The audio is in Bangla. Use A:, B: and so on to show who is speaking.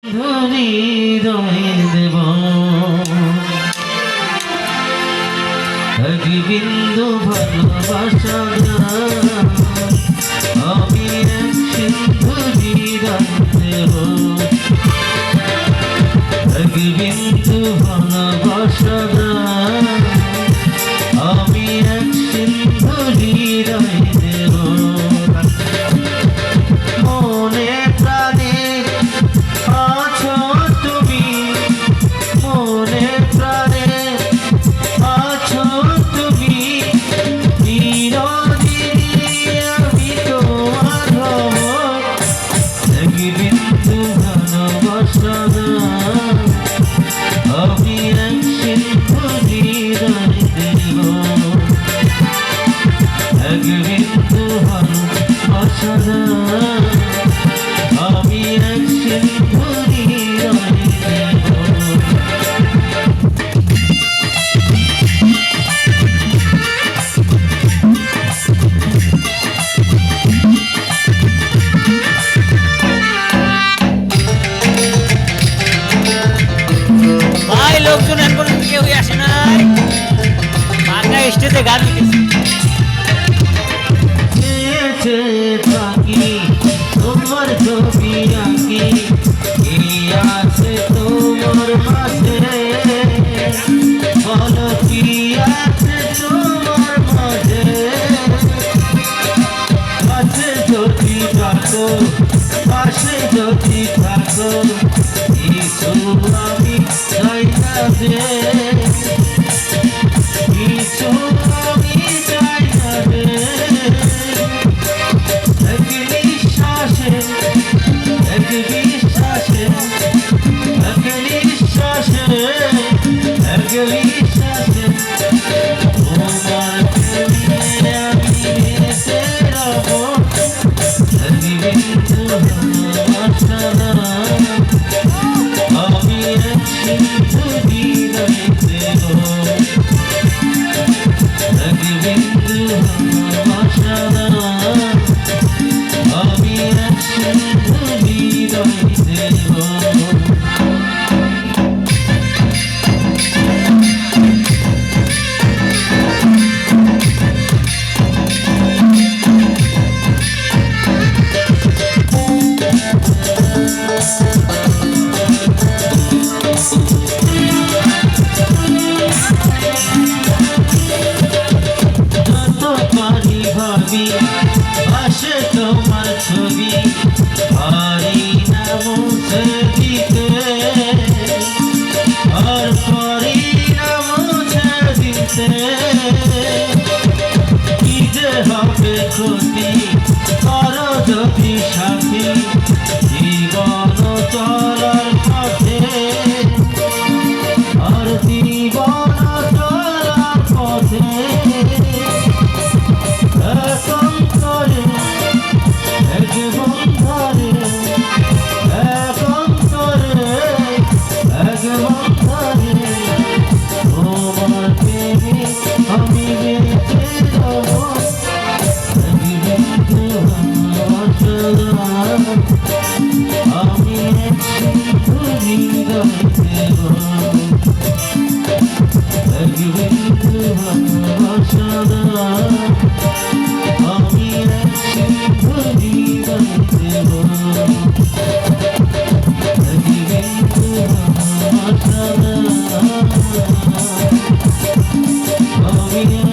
A: হৃদয়ের দেব এক বিন্দু ভালোবাসা আমি এক সিন্ধু হৃদয় দেব এক বিন্দু ভালোবাসা আমি এক সিন্ধু হৃদয় দেব মনে প্রাণে আছো তুমি মনে প্রাণে আছো তুমি চিরদিনই আমি তোমার হব এক বিন্দু ভালোবাসা আমি এক সিন্ধু হৃদয় দেব এক বিন্দু ভালোবাসা আমি এক সিন্ধু হৃদয় দেব
B: ভাই লোকজন এখন পর্যন্ত কেউই আসে নাই ফাঁকা স্টেজে গান
A: চেয়েছে থাকি তোমার ছবি আঁকি কি আছে তোমার মাঝে বলো কি আছে তোমার মাঝে পাশে যদি থাকো পাশে যদি থাকো কিছু আমি চাই না যে কিছু আমি চাই না যে এক নিঃশ্বাসে এক বিশ্বাসে এক নিঃশ্বাসে এক বিশ্বাসে তোমার প্রেমে আমি বেঁচে রব এক বিন্দু ভালোবাসা আমি এক সিন্ধু হৃদয় দেব এক বিন্দু ভালোবাসা আমি এক সিন্ধু হৃদয় দেব ভাবি আসে তোমার ছবি পারি না মুছে দিতে আর পারি না মুছে দিতে কি যে হবে ক্ষতি করো যদি সাথী জীবন চলার পথে আর জীবন চলার পথে আমি বেঁচে রব এক বিন্দু ভালোবাসা আমি এক সিন্ধু হৃদয় দেব এক বিন্দু ভালোবাসা আমি এক সিন্ধু হৃদয় দেব এক বিন্দু ভালোবাসা আমি